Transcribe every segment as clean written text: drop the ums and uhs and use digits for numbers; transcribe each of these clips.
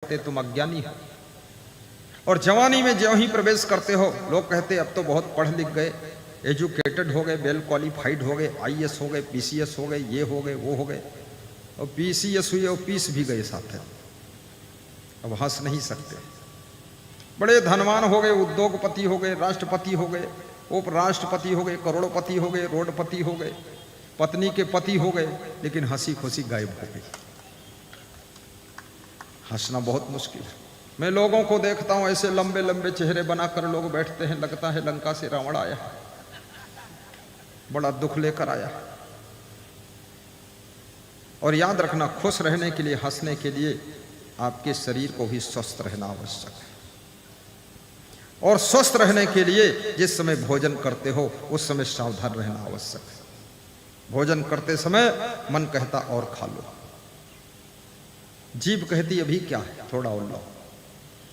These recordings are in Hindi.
लगते तुम अज्ञानी हो। और जवानी में ज्यों ही प्रवेश करते हो लोग कहते अब तो बहुत पढ़ लिख गए, एजुकेटेड हो गए, वेल क्वालिफाइड हो गए, आईएएस हो गए, पीसीएस हो गए, ये हो गए वो हो गए। और पीसीएस हुए और पीस भी गए साथ है, अब हंस नहीं सकते। बड़े धनवान हो गए, उद्योगपति हो गए, राष्ट्रपति हो गए, उपराष्ट्रपति हो गए, करोड़पति हो गए, रोडपति हो गए, पत्नी के पति हो गए, लेकिन हंसी खुशी गायब हो गई। हंसना बहुत मुश्किल है। मैं लोगों को देखता हूं ऐसे लंबे लंबे चेहरे बनाकर लोग बैठते हैं, लगता है लंका से रावण आया, बड़ा दुख लेकर आया। और याद रखना, खुश रहने के लिए, हंसने के लिए आपके शरीर को भी स्वस्थ रहना आवश्यक है। और स्वस्थ रहने के लिए जिस समय भोजन करते हो उस समय सावधान रहना आवश्यक है। भोजन करते समय मन कहता और खा लो, जीभ कहती अभी क्या है, थोड़ा और लो,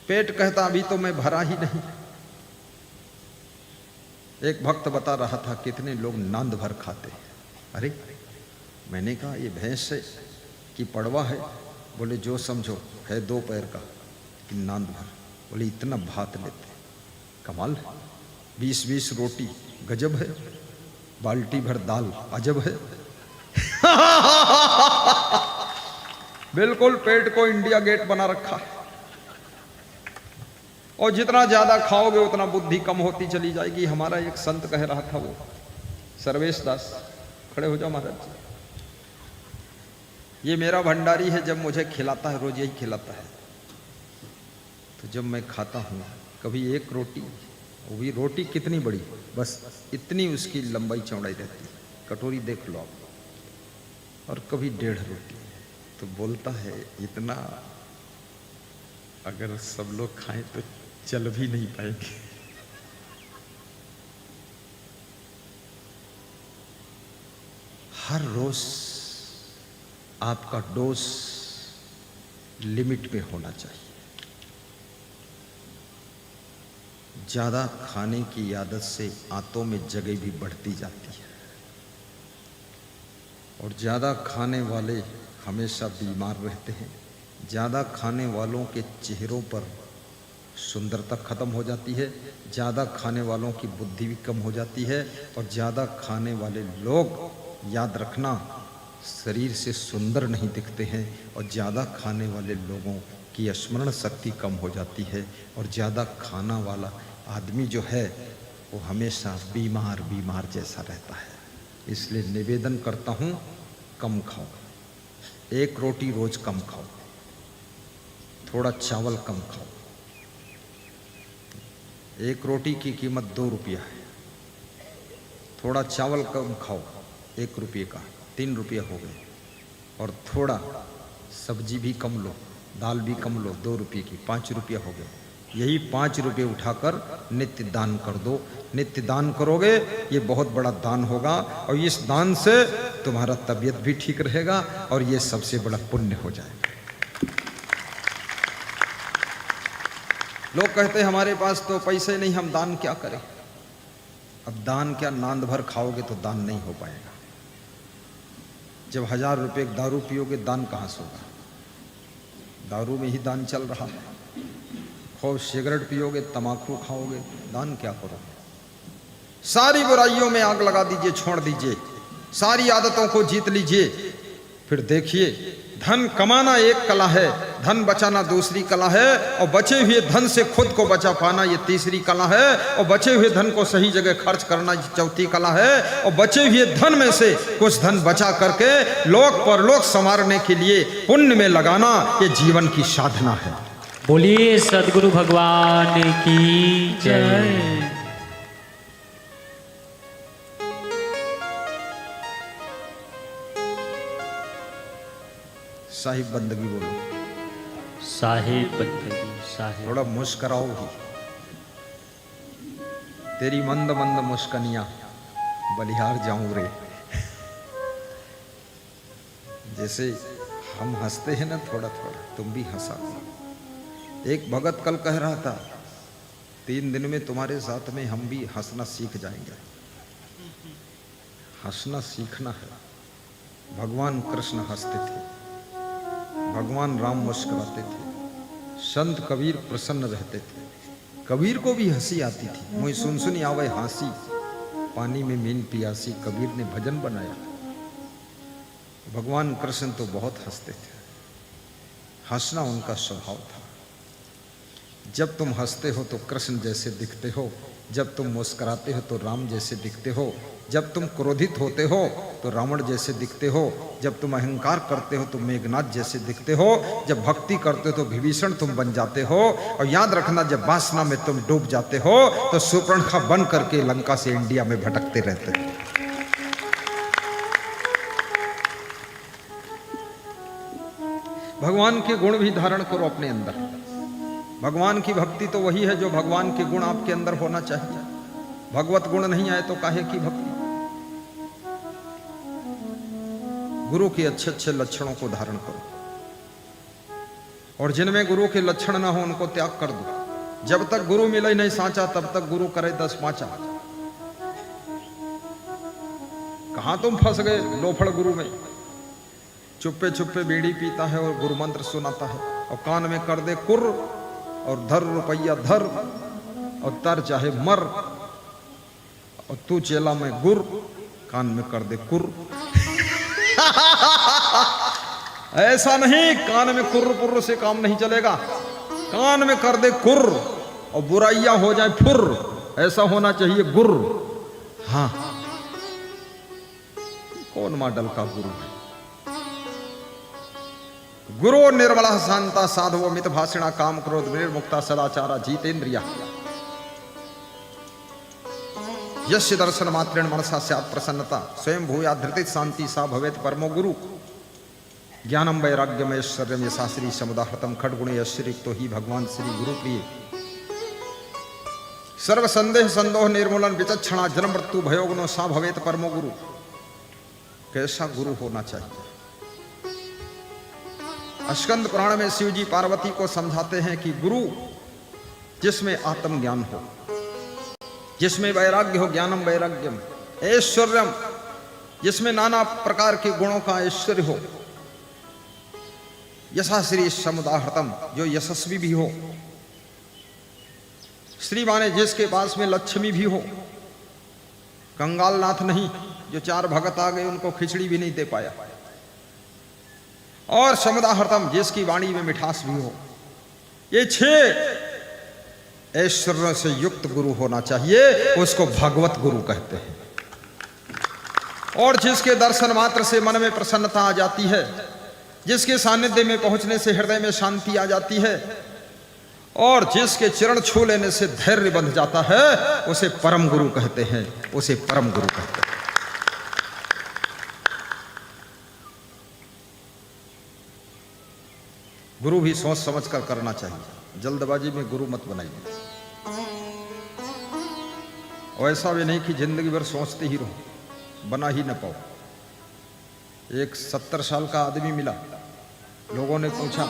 पेट कहता अभी तो मैं भरा ही नहीं। एक भक्त बता रहा था कितने लोग नांद भर खाते। अरे मैंने कहा ये भैंस है कि पड़वा है? बोले जो समझो, है 2 पैर का कि नांद भर। बोले इतना भात लेते, कमाल है। 20-20 रोटी गजब है, बाल्टी भर दाल अजब है। बिल्कुल पेट को इंडिया गेट बना रखा है। और जितना ज्यादा खाओगे उतना बुद्धि कम होती चली जाएगी। हमारा एक संत कह रहा था, वो सर्वेश दास, खड़े हो जाओ महाराज। ये मेरा भंडारी है, जब मुझे खिलाता है रोज यही खिलाता है, तो जब मैं खाता हूँ कभी 1 रोटी, वो भी रोटी कितनी बड़ी, बस इतनी उसकी लंबाई चौड़ाई रहती, कटोरी देख लो आप, और कभी 1.5 रोटी। तो बोलता है इतना अगर सब लोग खाएं तो चल भी नहीं पाएंगे। हर रोज आपका डोज लिमिट में होना चाहिए। ज्यादा खाने की आदत से आंतों में जगह भी बढ़ती जाती है, और ज्यादा खाने वाले हमेशा बीमार रहते हैं। ज्यादा खाने वालों के चेहरों पर सुंदरता खत्म हो जाती है, ज्यादा खाने वालों की बुद्धि भी कम हो जाती है, और ज्यादा खाने वाले लोग, याद रखना, शरीर से सुंदर नहीं दिखते हैं, और ज्यादा खाने वाले लोगों की स्मरण शक्ति कम हो जाती है, और ज्यादा खाना वाला आदमी जो है वो हमेशा बीमार बीमार जैसा रहता है। इसलिए निवेदन करता हूँ, कम खाओ, 1 रोटी रोज कम खाओ, थोड़ा चावल कम खाओ। 1 रोटी की कीमत 2 रुपया है, थोड़ा चावल कम खाओ 1 रुपये का, 3 रुपये हो गए। और थोड़ा सब्जी भी कम लो, दाल भी कम लो, 2 रुपये की 5 रुपये हो गए। यही 5 रुपये उठाकर नित्य दान कर दो। नित्य दान करोगे ये बहुत बड़ा दान होगा, और इस दान से तुम्हारा तबीयत भी ठीक रहेगा, और ये सबसे बड़ा पुण्य हो जाएगा। लोग कहते हैं हमारे पास तो पैसे नहीं, हम दान क्या करें। अब दान क्या, नांद भर खाओगे तो दान नहीं हो पाएगा। जब 1000 रुपये दारू पियोगे, दान कहाँ से होगा? दारू में ही दान चल रहा है। खूब सिगरेट पियोगे, तमाकू खाओगे, दान क्या करोगे? सारी बुराइयों में आग लगा दीजिए, छोड़ दीजिए, सारी आदतों को जीत लीजिए, फिर देखिए धन कमाना एक कला है, धन बचाना दूसरी कला है, और बचे हुए धन से खुद को बचा पाना ये तीसरी कला है, और बचे हुए धन को सही जगह खर्च करना ये चौथी कला है, और बचे हुए धन में से कुछ धन बचा करके लोक परलोक संवारने के लिए पुण्य में लगाना ये जीवन की साधना है। बोलिए सद्गुरु भगवान की जय। साहिब बंदगी बोलो, साहिब बंदगी, साहिब। थोड़ा मुस्कराओ ही, तेरी मंद मंद मुस्कनियां बलिहार जाऊं रे। जैसे हम हंसते हैं ना थोड़ा थोड़ा, तुम भी हंसा। एक भगत कल कह रहा था 3 दिन में तुम्हारे साथ में हम भी हंसना सीख जाएंगे। हंसना सीखना है। भगवान कृष्ण हंसते थे, भगवान राम मुस्कुराते थे, संत कबीर प्रसन्न रहते थे। कबीर को भी हंसी आती थी। मुझे सुन आवे हंसी, पानी में मीन पियासी, कबीर ने भजन बनाया। भगवान कृष्ण तो बहुत हंसते थे, हंसना उनका स्वभाव था। जब तुम हंसते हो तो कृष्ण जैसे दिखते हो, जब तुम मुस्कुराते हो तो राम जैसे दिखते हो, जब तुम क्रोधित होते हो तो रावण जैसे दिखते हो, जब तुम अहंकार करते हो तो मेघनाथ जैसे दिखते हो, जब भक्ति करते हो तो विभीषण तुम बन जाते हो, और याद रखना जब वासना में तुम डूब जाते हो तो शूर्पणखा बन करके लंका से इंडिया में भटकते रहते हो। भगवान के गुण भी धारण करो अपने अंदर। भगवान की भक्ति तो वही है जो भगवान के गुण आपके अंदर होना चाहिए। भगवत गुण नहीं आए तो काहे की भक्ति। गुरु के अच्छे अच्छे लक्षणों को धारण करो, और जिनमें गुरु के लक्षण ना हो उनको त्याग कर दो। जब तक गुरु मिले नहीं सांचा तब तक गुरु करे 10 पांचा। कहां तुम फंस गए लोफड़ गुरु में। चुप्पे चुप्पे बीड़ी पीता है और गुरु मंत्र सुनाता है, और कान में कर दे कुर, और धर रुपया धर, और तर चाहे मर, और तू चेला में गुर, कान में कर दे कुर। ऐसा नहीं, कान में कुर्र पुर्र से काम नहीं चलेगा। कान में कर दे कुर और बुराइयां हो जाए फुर, ऐसा होना चाहिए गुर। हाँ, कौन मॉडल का गुरु है? गुरु निर्मला शांता साधवो मित भाषिणा काम क्रोध निर्मुक्ता सदाचारा जीतेन्द्रिया यस्य दर्शन मात्रेण मनसा स्यात् प्रसन्नता स्वयं भूया धृति शांति सा भवेत परमो गुरु ज्ञानम वैराग्यम ऐश्वर्यम यशा श्री समुदाहृतम खड्गुणे यश्रिक्तो ही भगवान श्री गुरु प्रिय सर्व संदेह संदोह निर्मूलन विचक्षणा जन्म मृत्यु भयोगुणो सा भवेत परमो गुरु। कैसा गुरु होना चाहिए? स्कंद पुराण में शिव जी पार्वती को समझाते हैं कि गुरु जिसमें आत्मज्ञान हो, जिसमें वैराग्य हो, ज्ञानम वैराग्यम, ऐश्वर्यम जिसमें नाना प्रकार के गुणों का ऐश्वर्य हो, यशा श्री समुदाहृतम जो यशस्वी भी हो, श्री माने जिसके पास में लक्ष्मी भी हो, कंगालनाथ नहीं जो 4 भगत आ गए उनको खिचड़ी भी नहीं दे पाया, और समुदाहृतम जिसकी वाणी में मिठास भी हो। ये 6 ऐश्वर्य से युक्त गुरु होना चाहिए, उसको भगवत गुरु कहते हैं। और जिसके दर्शन मात्र से मन में प्रसन्नता आ जाती है, जिसके सानिध्य में पहुंचने से हृदय में शांति आ जाती है, और जिसके चरण छू लेने से धैर्य बंध जाता है, उसे परम गुरु कहते हैं, उसे परम गुरु कहते हैं। गुरु भी सोच समझ कर करना चाहिए, जल्दबाजी में गुरु मत बनाइए। और ऐसा भी नहीं कि जिंदगी भर सोचते ही रहो, बना ही न पाओ। एक 70 साल का आदमी मिला, लोगों ने पूछा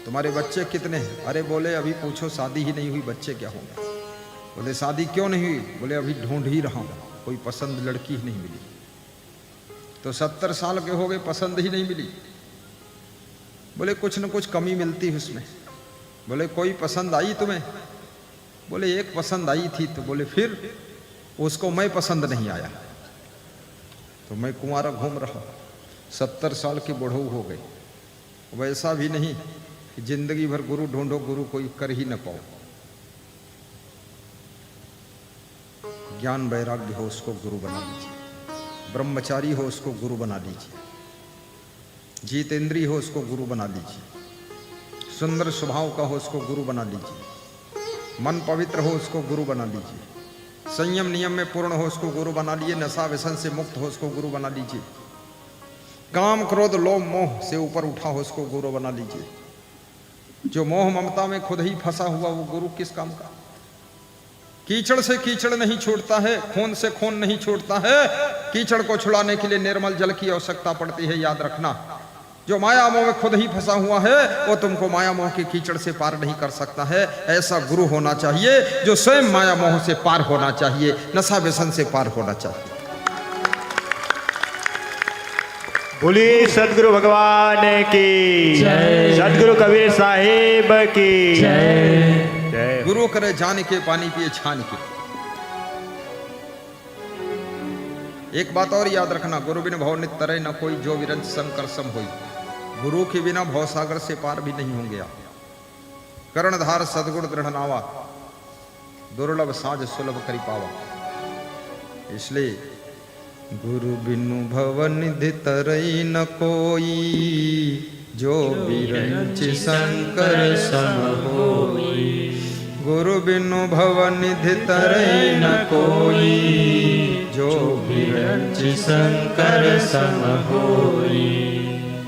तुम्हारे बच्चे कितने हैं? अरे बोले अभी पूछो, शादी ही नहीं हुई, बच्चे क्या होंगे? बोले शादी क्यों नहीं हुई? बोले अभी ढूंढ ही रहा हूं, कोई पसंद लड़की ही नहीं मिली। तो 70 साल के हो गए, पसंद ही नहीं मिली। बोले कुछ न कुछ कमी मिलती है उसमें। बोले कोई पसंद आई तुम्हें? बोले एक पसंद आई थी। तो बोले फिर? उसको मैं पसंद नहीं आया, तो मैं कुंवारा घूम रहा, 70 साल के बुढ़ऊ हो गए। वैसा भी नहीं कि जिंदगी भर गुरु ढूंढो, गुरु कोई कर ही न पाओ। ज्ञान वैराग्य हो उसको गुरु बना लीजिए, ब्रह्मचारी हो उसको गुरु बना लीजिए, जीतेंद्रिय हो उसको गुरु बना लीजिए, सुंदर स्वभाव का हो उसको गुरु बना लीजिए, मन पवित्र हो उसको गुरु बना लीजिए, संयम नियम में पूर्ण हो उसको गुरु बना लीजिए, नशा व्यसन से मुक्त हो उसको गुरु बना लीजिए, काम क्रोध लोभ मोह से ऊपर उठा हो उसको गुरु बना लीजिए। जो मोह ममता में खुद ही फंसा हुआ वो गुरु किस काम का? कीचड़ से कीचड़ नहीं छूटता है, खून से खून नहीं छूटता है। कीचड़ को छुड़ाने के लिए निर्मल जल की आवश्यकता पड़ती है, याद रखना। जो माया मोह में खुद ही फंसा हुआ है वो तुमको माया मोह के कीचड़ से पार नहीं कर सकता है। ऐसा गुरु होना चाहिए जो स्वयं माया मोह से पार होना चाहिए, नशा व्यसन से पार होना चाहिए। बोलिए सदगुरु भगवान की जय। सदगुरु कबीर साहिब की जय। जय। गुरु करे जान के पानी पिए छान के। एक बात और याद रखना, गुरु बिन भव नित तरय न कोई, जो विरंच संकर सम होई। गुरु के बिना भवसागर से पार भी नहीं होंगे आप। कर्णधार सदगुण दृढ़ नावा, दुर्लभ साज सुलभ करी पावा। इसलिए गुरु बिनु भव निधि तरई न कोई, जो विरंच शंकर सम होई। गुरु बिनु भव निधि तरई न कोई, जो विरंच शंकर सम होई।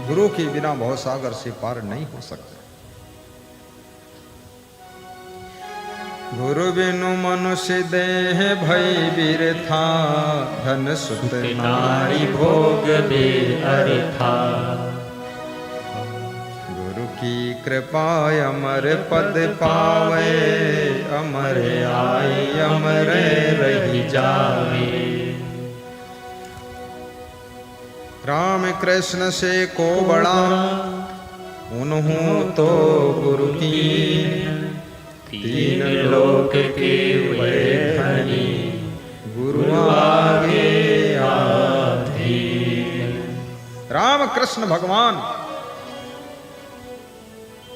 गुरु के बिना भवसागर से पार नहीं हो सकता। गुरु बिनु मनुष्य देह भय बिरथा, धन सुत नारी भोग बेअर्था। गुरु की कृपा अमर पद पावे, अमर आई अमर रही जावे। राम कृष्ण से को बड़ा, उन्हों तो गुरु की। तीन लोक के वे धनी, गुरु आगे आधीन। राम कृष्ण भगवान,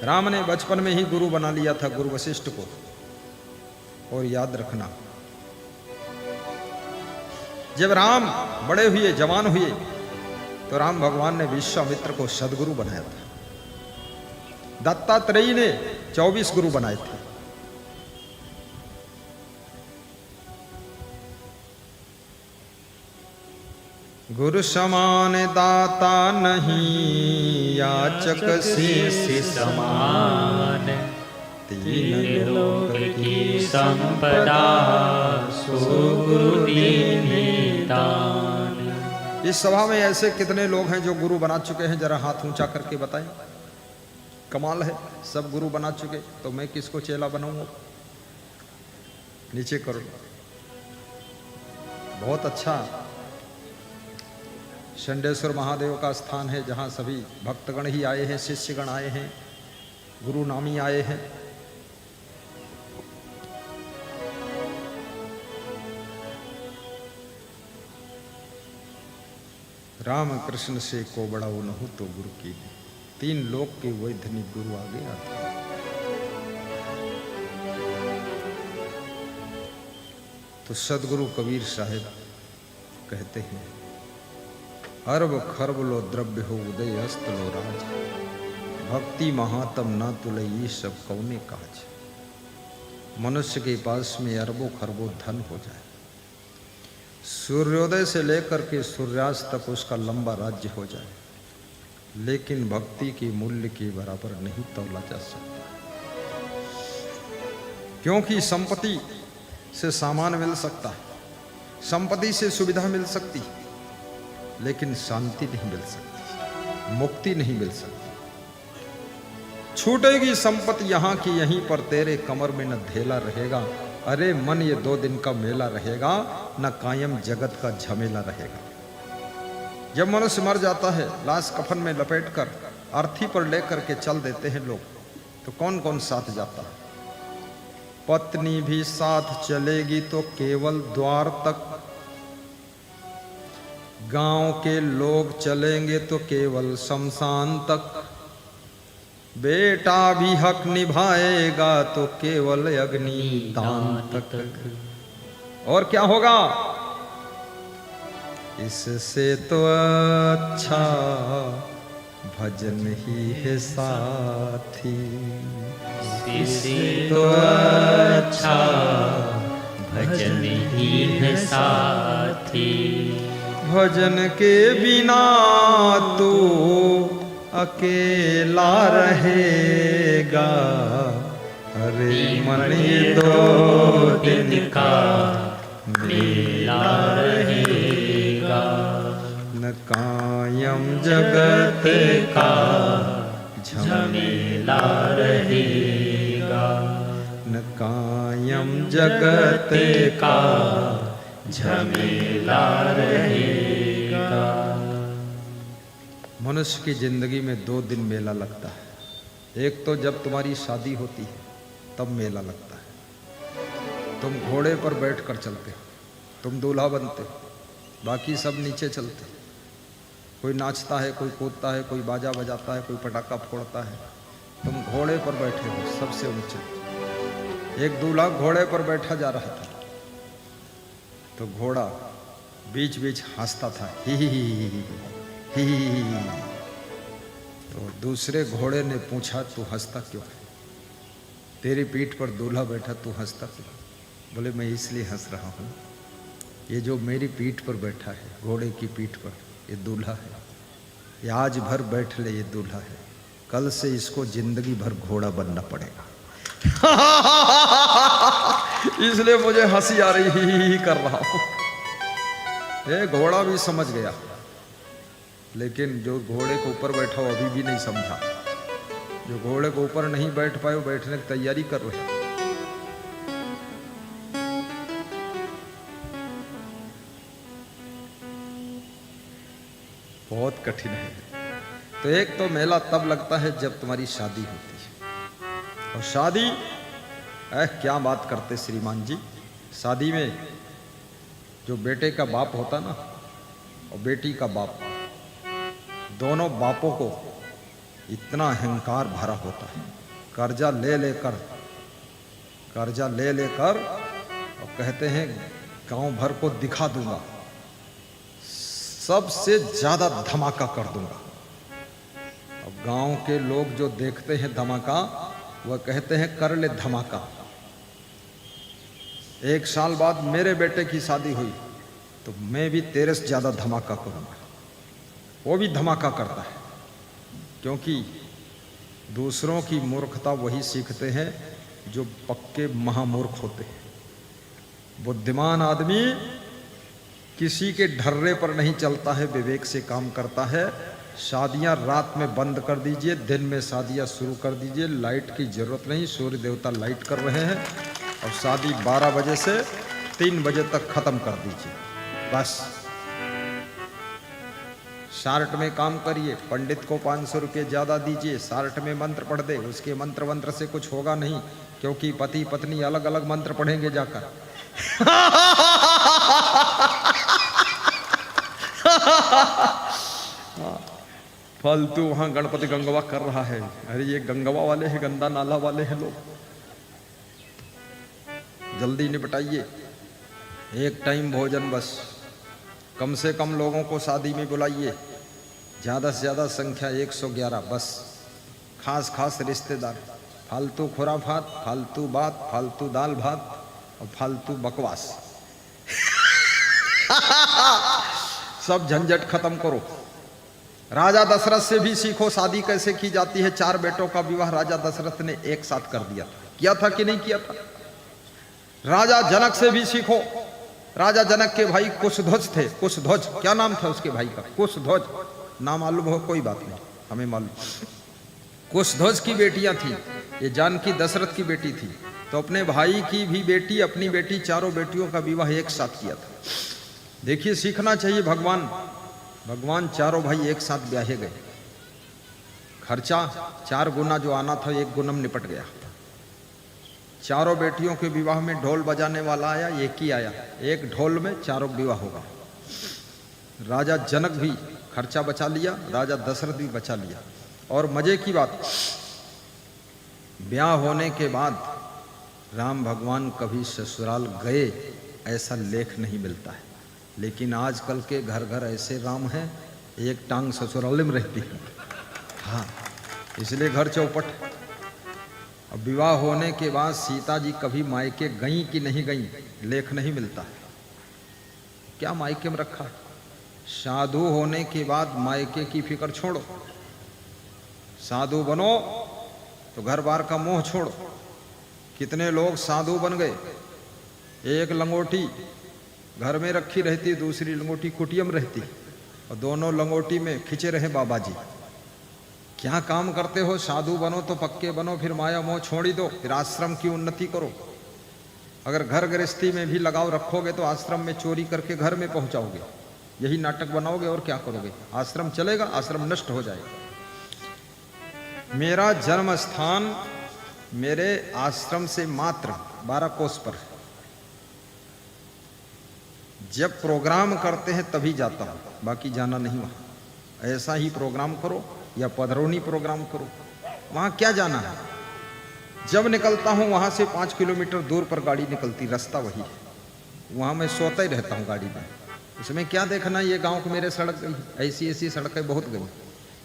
राम ने बचपन में ही गुरु बना लिया था गुरु वशिष्ठ को। और याद रखना, जब राम बड़े हुए जवान हुए तो राम भगवान ने विश्वामित्र को सदगुरु बनाया था। दत्तात्रेय ने 24 गुरु बनाए थे। गुरु समान दाता नहीं, याचक शीश समान। तीन लोक की संपदा, सो गुरु दीन्हि दान। इस सभा में ऐसे कितने लोग हैं जो गुरु बना चुके हैं? जरा हाथ ऊंचा करके बताएं। कमाल है, सब गुरु बना चुके, तो मैं किसको चेला बनाऊंगा? नीचे करो। बहुत अच्छा। चंडेश्वर महादेव का स्थान है, जहाँ सभी भक्तगण ही आए हैं, शिष्यगण आए हैं, गुरु नामी आए हैं। राम कृष्ण से को बड़ा उन्हों तो गुरु की। तीन लोक के वही धनी गुरु आगे आते। तो सदगुरु कबीर साहिब कहते हैं, अरब खरब लो द्रव्य हो उदय अस्त लो राज, भक्ति महात्म ना तुले ये सब कौने काज। मनुष्य के पास में अरबों खरबों धन हो जाए, सूर्योदय से लेकर के सूर्यास्त तक उसका लंबा राज्य हो जाए, लेकिन भक्ति के मूल्य के बराबर नहीं तौला जा सकता। क्योंकि संपत्ति से सामान मिल सकता है, संपत्ति से सुविधा मिल सकती, लेकिन शांति नहीं मिल सकती, मुक्ति नहीं मिल सकती। छूटेगी संपत्ति यहाँ की यहीं पर, तेरे कमर में न धेला रहेगा। अरे मन ये 2 दिन का मेला रहेगा, न कायम जगत का झमेला रहेगा। जब मनुष्य मर जाता है, लाश कफन में लपेटकर अर्थी पर लेकर के चल देते हैं लोग, तो कौन कौन साथ जाता है? पत्नी भी साथ चलेगी तो केवल द्वार तक, गांव के लोग चलेंगे तो केवल शमशान तक, बेटा भी हक निभाएगा तो केवल अग्नि दान तक। और क्या होगा? इससे तो अच्छा भजन ही है साथी, इससे तो अच्छा भजन ही है साथी। भजन के बिना तू अकेला रहेगा। अरे मन ये 2 दिन का मेला रहेगा, न कायम जगत का झमेला रहेगा, न कायम जगत का झमेला रहेगा। मनुष्य की जिंदगी में 2 दिन मेला लगता है। एक तो जब तुम्हारी शादी होती है तब मेला लगता है। तुम घोड़े पर बैठकर चलते हो, तुम दूल्हा बनते हो, बाकी सब नीचे चलते। कोई नाचता है, कोई कूदता है, कोई बाजा बजाता है, कोई पटाखा फोड़ता है, तुम घोड़े पर बैठे हो सबसे ऊंचे। एक दूल्हा घोड़े पर बैठा जा रहा था तो घोड़ा बीच बीच हंसता था, ही ही ही ही ही। तो दूसरे घोड़े ने पूछा, तू हंसता क्यों है? तेरी पीठ पर दूल्हा बैठा, तू हंसता क्यों? बोले, मैं इसलिए हंस रहा हूँ, ये जो मेरी पीठ पर बैठा है, घोड़े की पीठ पर, ये दूल्हा है। ये आज भर बैठ ले, ये दूल्हा है, कल से इसको जिंदगी भर घोड़ा बनना पड़ेगा। इसलिए मुझे हंसी आ रही ही कर रहा हूं। ये घोड़ा भी समझ गया, लेकिन जो घोड़े के ऊपर बैठा हो अभी भी नहीं समझा। जो घोड़े के ऊपर नहीं बैठ पाए, वो बैठने की तैयारी कर रहे। बहुत कठिन है। तो एक तो मेला तब लगता है जब तुम्हारी शादी होती है। और शादी, क्या बात करते श्रीमान जी, शादी में जो बेटे का बाप होता ना और बेटी का बाप, दोनों बापों को इतना अहंकार भरा होता है। कर्जा ले लेकर और कहते हैं गांव भर को दिखा दूंगा, सबसे ज्यादा धमाका कर दूंगा। अब गांव के लोग जो देखते हैं धमाका, वह कहते हैं कर ले धमाका। 1 साल बाद मेरे बेटे की शादी हुई तो मैं भी तेरे से ज्यादा धमाका करूंगा। वो भी धमाका करता है, क्योंकि दूसरों की मूर्खता वही सीखते हैं जो पक्के महामूर्ख होते हैं। बुद्धिमान आदमी किसी के ढर्रे पर नहीं चलता है, विवेक से काम करता है। शादियां रात में बंद कर दीजिए, दिन में शादियां शुरू कर दीजिए। लाइट की जरूरत नहीं, सूर्य देवता लाइट कर रहे हैं। और शादी 12 बजे से 3 बजे तक खत्म कर दीजिए, बस। शार्ट में काम करिए, पंडित को 500 रुपये ज्यादा दीजिए, शार्ट में मंत्र पढ़ दे। उसके मंत्र से कुछ होगा नहीं, क्योंकि पति पत्नी अलग अलग मंत्र पढ़ेंगे जाकर। फालतू वहां गणपति गंगवा कर रहा है। अरे ये गंगवा वाले हैं, गंदा नाला वाले हैं लोग। जल्दी निपटाइए, एक टाइम भोजन बस। कम से कम लोगों को शादी में बुलाइए, ज़्यादा से ज़्यादा संख्या 111 बस। खास रिश्तेदार। फालतू खुराफात, फालतू बात, फालतू दाल भात और फालतू बकवास। सब झंझट खत्म करो। राजा दशरथ से भी सीखो शादी कैसे की जाती है। 4 बेटों का विवाह राजा दशरथ ने एक साथ कर दिया था। किया था कि नहीं किया था? राजा जनक से भी सीखो। राजा जनक के भाई कुशध्वज थे। कुशध्वज, क्या नाम था उसके भाई का? कुशध्वज। नाम मालूम हो? कोई बात नहीं, हमें मालूम। कुशध्वज की बेटियां थी। ये जानकी दशरथ की बेटी थी, तो अपने भाई की भी बेटी, अपनी बेटी, 4 बेटियों का विवाह एक साथ किया था। देखिए, सीखना चाहिए। भगवान 4 भाई एक साथ ब्याहे गए। खर्चा 4 गुना जो आना था 1 गुना निपट गया। 4 बेटियों के विवाह में ढोल बजाने वाला आया, एक ही आया। 1 ढोल में 4 विवाह होगा। राजा जनक भी खर्चा बचा लिया, राजा दशरथ भी बचा लिया। और मजे की बात, ब्याह होने के बाद राम भगवान कभी ससुराल गए ऐसा लेख नहीं मिलता है। लेकिन आजकल के घर घर ऐसे राम हैं, एक टांग ससुराल में रहती है। हाँ, इसलिए घर चौपट। अब विवाह होने के बाद सीता जी कभी मायके गईं कि नहीं गईं, लेख नहीं मिलता है। क्या मायके में रखा? साधु होने के बाद मायके की फिक्र छोड़ो। साधु बनो तो घर बार का मोह छोड़ो। कितने लोग साधु बन गए। एक लंगोटी घर में रखी रहती, दूसरी लंगोटी कुटिया में रहती, और दोनों लंगोटी में खिंचे रहे बाबा जी। क्या काम करते हो? साधु बनो तो पक्के बनो, फिर माया मोह छोड़ी दो, फिर आश्रम की उन्नति करो। अगर घर गृहस्थी में भी लगाव रखोगे तो आश्रम में चोरी करके घर में पहुंचाओगे। यही नाटक बनाओगे और क्या करोगे? आश्रम चलेगा? आश्रम नष्ट हो जाएगा। मेरा जन्म स्थान मेरे आश्रम से मात्र 12 कोस पर है। जब प्रोग्राम करते हैं तभी जाता हूं, बाकी जाना नहीं वहां। ऐसा ही प्रोग्राम करो या पधरौनी प्रोग्राम करो, वहां क्या जाना है? जब निकलता हूं वहां से 5 किलोमीटर दूर पर गाड़ी निकलती, रास्ता वही है, वहां मैं सोता ही रहता हूं गाड़ी में। उसमें क्या देखना, ये गांव को मेरे सड़क गई, ऐसी ऐसी सड़कें बहुत गई।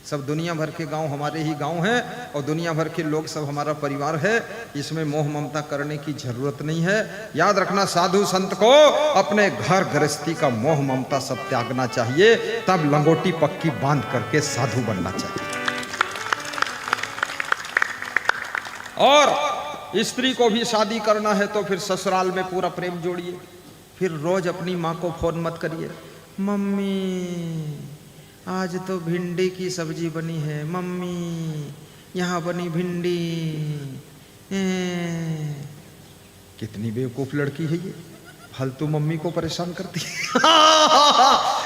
सब दुनिया भर के गांव हमारे ही गांव हैं और दुनिया भर के लोग सब हमारा परिवार है। इसमें मोह ममता करने की जरूरत नहीं है। याद रखना, साधु संत को अपने घर गृहस्थी का मोह ममता सब त्यागना चाहिए, तब लंगोटी पक्की बांध करके साधु बनना चाहिए। और स्त्री को भी शादी करना है तो फिर ससुराल में पूरा प्रेम जोड़िए। फिर रोज अपनी माँ को फोन मत करिए, मम्मी आज तो भिंडी की सब्जी बनी है, मम्मी यहाँ बनी भिंडी। कितनी बेवकूफ लड़की है ये, फालतू मम्मी को परेशान करती है।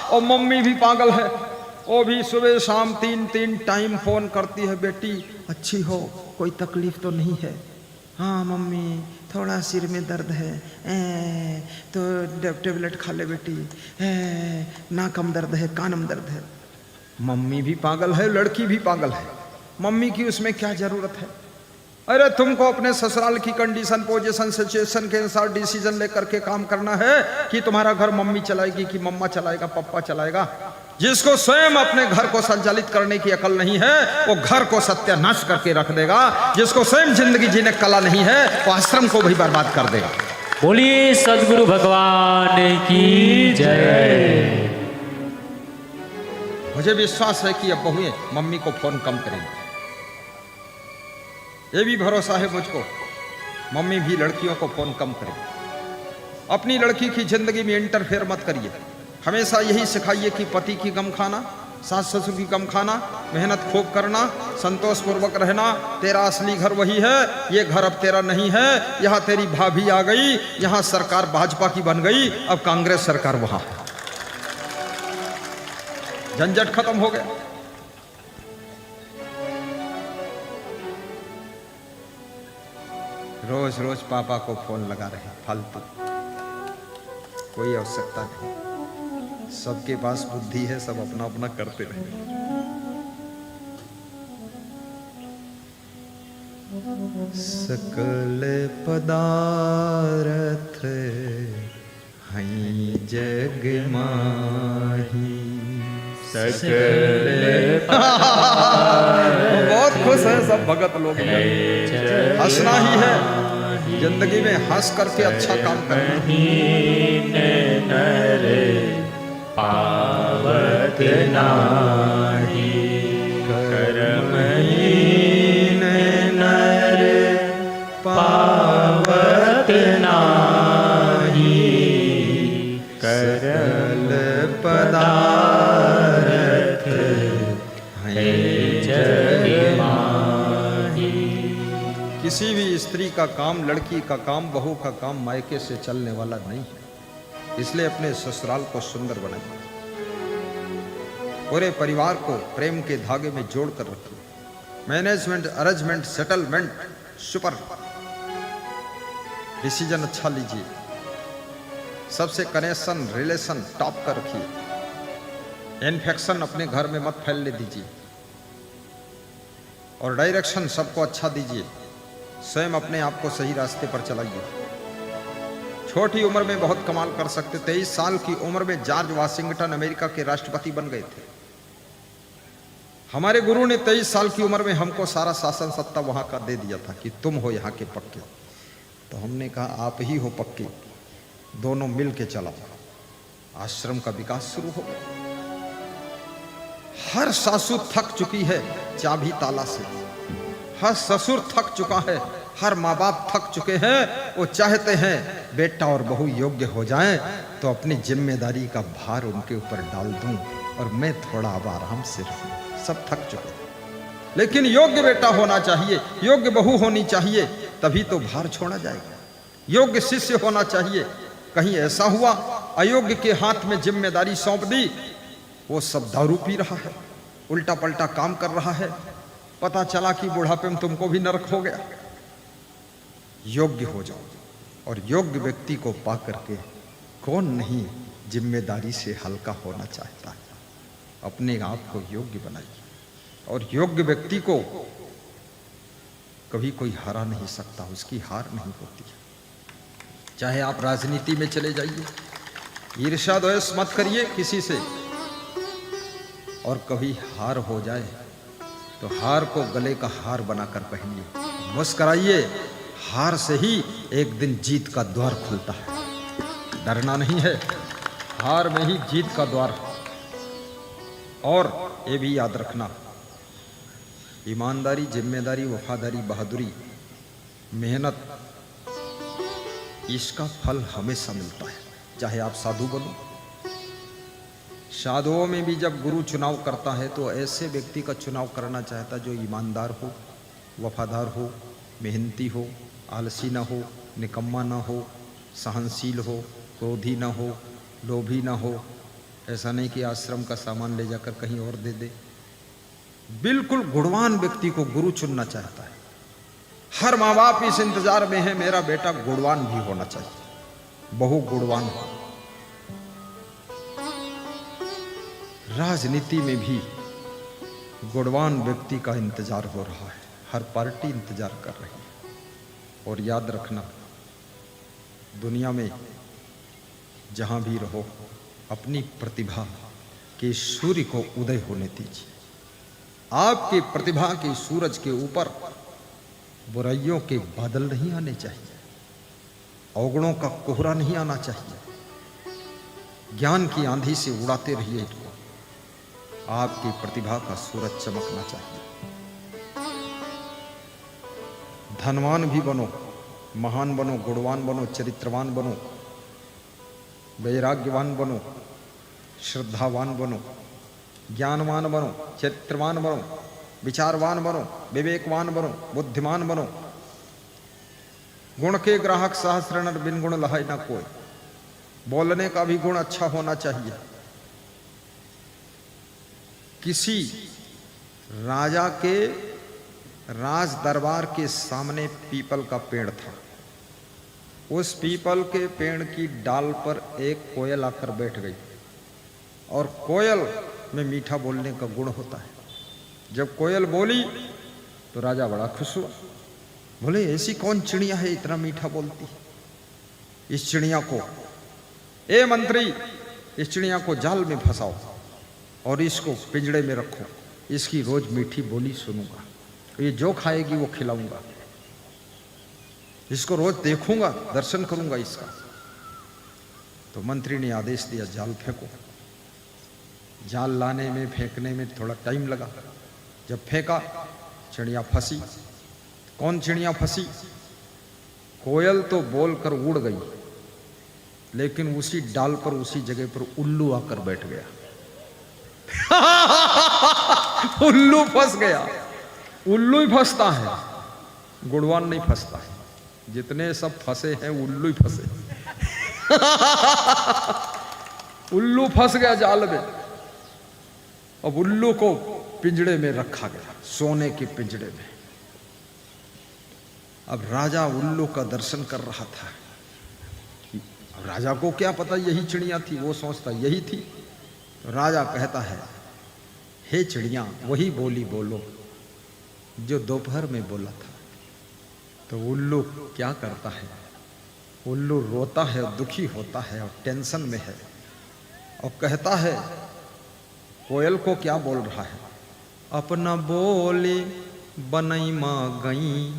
और मम्मी भी पागल है, वो भी सुबह शाम 3 टाइम फोन करती है, बेटी अच्छी हो, कोई तकलीफ तो नहीं है? हाँ मम्मी थोड़ा सिर में दर्द है, तो टेबलेट खा ले बेटी, नाकम दर्द है, कानम दर्द है। मम्मी भी पागल है, लड़की भी पागल है। मम्मी की उसमें क्या जरूरत है? अरे तुमको अपने ससुराल की कंडीशन, पोजीशन, सिचुएशन के अनुसार डिसीजन लेकर के काम करना है कि तुम्हारा घर मम्मी चलाएगी कि मम्मा चलाएगा, पप्पा चलाएगा। जिसको स्वयं अपने घर को संचालित करने की अकल नहीं है वो घर को सत्यानाश करके रख देगा। जिसको स्वयं जिंदगी जीने कला नहीं है वो आश्रम को भी बर्बाद कर देगा। बोलिए सद्गुरु भगवान की जय। मुझे विश्वास है कि अब बहुएं मम्मी को फोन कम करेंगे। ये भी भरोसा है मुझको, मम्मी भी लड़कियों को फोन कम करें। अपनी लड़की की जिंदगी में इंटरफेयर मत करिए। हमेशा यही सिखाइए कि पति की गम खाना, सास ससुर की गम खाना, मेहनत खूब करना, संतोष पूर्वक रहना। तेरा असली घर वही है, ये घर अब तेरा नहीं है। यहाँ तेरी भाभी आ गई, यहाँ सरकार भाजपा की बन गई, अब कांग्रेस सरकार वहां है। झंझट खत्म हो गया। रोज रोज पापा को फोन लगा रहे, फालतू, कोई आवश्यकता नहीं। सबके पास बुद्धि है, सब अपना अपना करते रहे। सकल पदार्थ हैं जग माही, सकल बहुत खुश है सब भगत लोग। हंसना ही है जिंदगी में, हंस करके अच्छा काम करना। पावत नाहि कर्महीन नर पावत नाहि, करल पदार्थ हैं जग माही। किसी भी स्त्री का काम, लड़की का काम, बहू का काम मायके से चलने वाला नहीं है। इसलिए अपने ससुराल को सुंदर बनाइए, पूरे परिवार को प्रेम के धागे में जोड़कर रखिए। Management, arrangement, settlement super, decision अच्छा लीजिए, सबसे कनेक्शन, रिलेशन टॉप कर रखिए। इन्फेक्शन अपने घर में मत फैलने दीजिए और डायरेक्शन सबको अच्छा दीजिए। स्वयं अपने आप को सही रास्ते पर चलाइए। छोटी उम्र में बहुत कमाल कर सकते। 23 साल की उम्र में जॉर्ज वाशिंगटन अमेरिका के राष्ट्रपति बन गए थे। हमारे गुरु ने 23 साल की उम्र में हमको सारा शासन सत्ता वहां का दे दिया था कि तुम हो यहाँ के पक्के। तो हमने कहा आप ही हो पक्के, दोनों मिल के चला। आश्रम का विकास शुरू हो गया। हर सासू थक चुकी है चाबी ताला से, हर ससुर थक चुका है, हर माँ बाप थक चुके हैं। वो चाहते हैं बेटा और बहू योग्य हो जाएं तो अपनी जिम्मेदारी का भार उनके ऊपर डाल दूं और मैं थोड़ा अब आराम से रहूं। सब थक चुके हैं। लेकिन योग्य बेटा होना चाहिए, योग्य बहू होनी चाहिए, तभी तो भार छोड़ा जाएगा। योग्य शिष्य होना चाहिए। कहीं ऐसा हुआ अयोग्य के हाथ में जिम्मेदारी सौंप दी, वो सब दारू पी रहा है, उल्टा पलटा काम कर रहा है, पता चला कि बुढ़ापे में तुमको भी नरक हो गया। योग्य हो जाओ, और योग्य व्यक्ति को पा करके कौन नहीं जिम्मेदारी से हल्का होना चाहता है। अपने आप को योग्य बनाइए, और योग्य व्यक्ति को कभी कोई हरा नहीं सकता, उसकी हार नहीं होती। चाहे आप राजनीति में चले जाइए, ईर्ष्या द्वेष मत करिए किसी से, और कभी हार हो जाए तो हार को गले का हार बनाकर पहनिए, मुस्कराइए। हार से ही एक दिन जीत का द्वार खुलता है। डरना नहीं है, हार में ही जीत का द्वार। और ये भी याद रखना, ईमानदारी, जिम्मेदारी, वफादारी, बहादुरी, मेहनत, इसका फल हमेशा मिलता है। चाहे आप साधु बनो, साधुओं में भी जब गुरु चुनाव करता है तो ऐसे व्यक्ति का चुनाव करना चाहता जो ईमानदार हो, वफादार हो, मेहनती हो, आलसी ना हो, निकम्मा ना हो, सहनशील हो, क्रोधी ना हो, लोभी ना हो। ऐसा नहीं कि आश्रम का सामान ले जाकर कहीं और दे दे। बिल्कुल गुणवान व्यक्ति को गुरु चुनना चाहता है। हर माँ बाप इस इंतजार में है मेरा बेटा गुणवान भी होना चाहिए, बहु गुणवान हो। राजनीति में भी गुणवान व्यक्ति का इंतजार हो रहा है, हर पार्टी इंतजार कर रही है। और याद रखना, दुनिया में जहां भी रहो, अपनी प्रतिभा के सूर्य को उदय होने दीजिए। आपकी प्रतिभा के सूरज के ऊपर बुराइयों के बादल नहीं आने चाहिए, अवगुणों का कोहरा नहीं आना चाहिए। ज्ञान की आंधी से उड़ाते रहिए इसको। आपकी प्रतिभा का सूरज चमकना चाहिए। धनवान भी बनो, महान बनो, गुणवान बनो, चरित्रवान बनो, वैराग्यवान बनो, श्रद्धावान बनो, ज्ञानवान बनो, चरित्रवान बनो, विचारवान बनो, विवेकवान बनो, बुद्धिमान बनो। गुण के ग्राहक सहस्र नर, बिन गुण लहाय ना कोई। बोलने का भी गुण अच्छा होना चाहिए। किसी राजा के राज दरबार के सामने पीपल का पेड़ था। उस पीपल के पेड़ की डाल पर एक कोयल आकर बैठ गई, और कोयल में मीठा बोलने का गुण होता है। जब कोयल बोली तो राजा बड़ा खुश हुआ। बोले ऐसी कौन चिड़िया है इतना मीठा बोलती? इस चिड़िया को, ए मंत्री, इस चिड़िया को जाल में फंसाओ और इसको पिंजड़े में रखो। इसकी रोज मीठी बोली सुनूंगा, ये जो खाएगी वो खिलाऊंगा, इसको रोज देखूंगा, दर्शन करूंगा इसका। तो मंत्री ने आदेश दिया, जाल फेंको। जाल लाने में, फेंकने में थोड़ा टाइम लगा। जब फेंका, चिड़िया फंसी। कौन चिड़िया फंसी? कोयल तो बोलकर उड़ गई, लेकिन उसी डाल पर, उसी जगह पर उल्लू आकर बैठ गया। उल्लू फंस गया। उल्लू ही फंसता है, गुणवान नहीं फंसता है। जितने सब फंसे हैं उल्लू ही फंसे। उल्लू फंस गया जाल में। अब उल्लू को पिंजड़े में रखा गया, सोने के पिंजड़े में। अब राजा उल्लू का दर्शन कर रहा था। अब राजा को क्या पता यही चिड़िया थी, वो सोचता यही थी। तो राजा कहता है, हे चिड़िया, वही बोली बोलो जो दोपहर में बोला था। तो उल्लू क्या करता है? उल्लू रोता है और दुखी होता है और टेंशन में है, और कहता है, कोयल को क्या बोल रहा है? अपना बोली बनई माँ गई,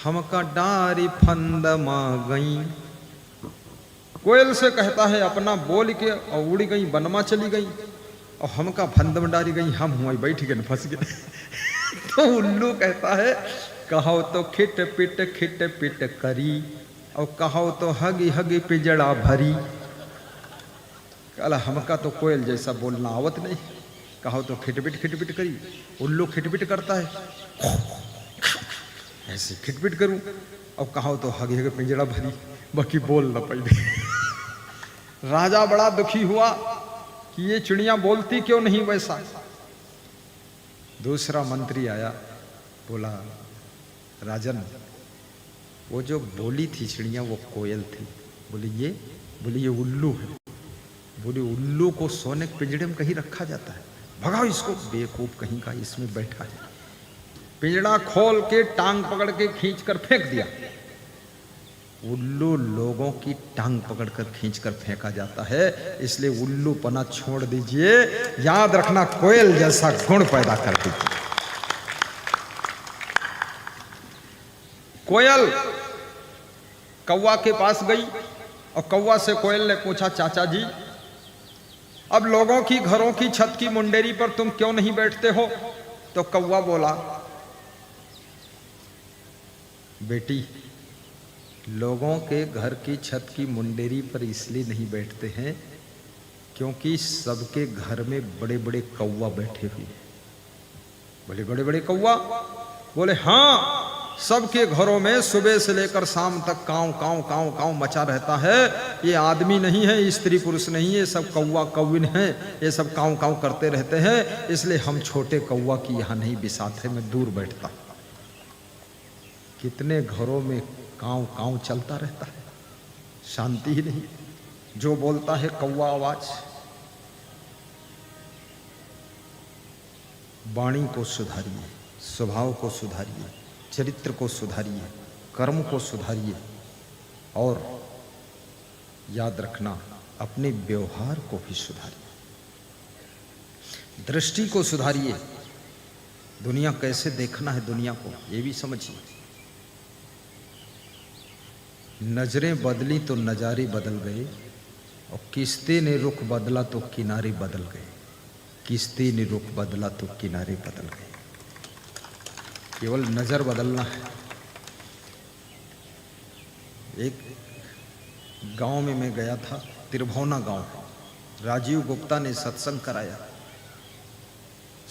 हमका डारी फंद माँ गई। कोयल से कहता है, अपना बोल के और उड़ गई, बनमा चली गई, और हमका फंद में डारी गई, हम हुआ बैठ गए, फंस गए। तो उल्लू कहता है, कहो तो खिट पिट करी, और कहो तो हगी हगी पिजड़ा भरी। कहला, हमका तो कोयल जैसा बोलना आवत नहीं, कहो तो खिटपिट करी। उल्लू खिटपिट करता है, ऐसे खिटपिट करूं, और कहो तो हगी हगी पिंजड़ा भरी, बाकी बोल ना पाई। राजा बड़ा दुखी हुआ कि ये चिड़िया बोलती क्यों नहीं वैसा। दूसरा मंत्री आया, बोला राजन, वो जो बोली थी चिड़िया वो कोयल थी। बोले ये उल्लू है। बोले उल्लू को सोने के पिंजड़े में कहीं रखा जाता है, भगाओ इसको, बेवकूफ कहीं का इसमें बैठा है। पिंजड़ा खोल के टांग पकड़ के खींच कर फेंक दिया। उल्लू लोगों की टांग पकड़कर खींचकर फेंका जाता है, इसलिए उल्लू पना छोड़ दीजिए, याद रखना कोयल जैसा गुण पैदा कर दीजिए। कोयल कौवा के पास गई और कौवा से कोयल ने पूछा, चाचा जी अब लोगों की घरों की छत की मुंडेरी पर तुम क्यों नहीं बैठते हो? तो कौवा बोला, बेटी लोगों के घर की छत की मुंडेरी पर इसलिए नहीं बैठते हैं क्योंकि सबके घर में बड़े बड़े कौवा बैठे हुए हैं। बोले बड़े बड़े कौवा? बोले हाँ, सबके घरों में सुबह से लेकर शाम तक काव काव काव काव मचा रहता है। ये आदमी नहीं है, स्त्री पुरुष नहीं है, सब कौवा कौविन है, ये सब काव काव करते रहते हैं, इसलिए हम छोटे कौवा की यहाँ नहीं बिसाते, मैं दूर बैठता। कितने घरों में काव काव चलता रहता है, शांति ही नहीं। जो बोलता है कौवा आवाज। वाणी को सुधारिए, स्वभाव को सुधारिए, चरित्र को सुधारिए, कर्म को सुधारिए और याद रखना अपने व्यवहार को भी सुधारिए, दृष्टि को सुधारिए। दुनिया कैसे देखना है दुनिया को ये भी समझिए। नजरें बदली तो नजारे बदल गए और किश्ती ने रुख बदला तो किनारे बदल गए। किश्ती ने रुख बदला तो किनारे बदल गए। केवल नजर बदलना है। एक गांव में मैं गया था, तिरभौना गांव। राजीव गुप्ता ने सत्संग कराया,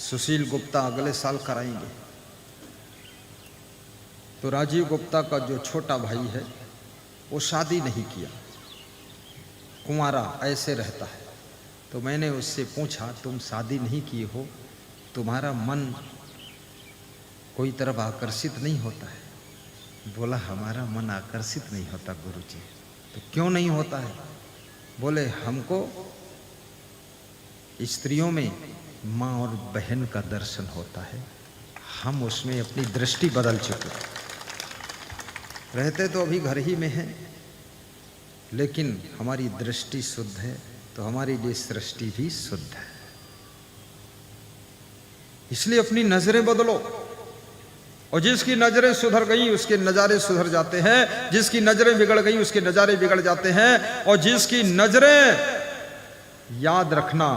सुशील गुप्ता अगले साल कराएंगे। तो राजीव गुप्ता का जो छोटा भाई है वो शादी नहीं किया, कुंवारा ऐसे रहता है। तो मैंने उससे पूछा, तुम शादी नहीं किए हो, तुम्हारा मन कोई तरफ आकर्षित नहीं होता है? बोला हमारा मन आकर्षित नहीं होता गुरुजी। तो क्यों नहीं होता है? बोले हमको स्त्रियों में माँ और बहन का दर्शन होता है, हम उसमें अपनी दृष्टि बदल चुके। रहते तो अभी घर ही में हैं, लेकिन हमारी दृष्टि शुद्ध है तो हमारी लिए सृष्टि भी शुद्ध है। इसलिए अपनी नजरें बदलो, और जिसकी नजरें सुधर गई उसके नजारे सुधर जाते हैं, जिसकी नजरें बिगड़ गई उसके नजारे बिगड़ जाते हैं, और जिसकी नजरें याद रखना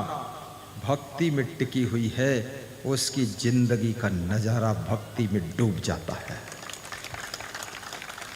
भक्ति में टिकी हुई है उसकी जिंदगी का नजारा भक्ति में डूब जाता है।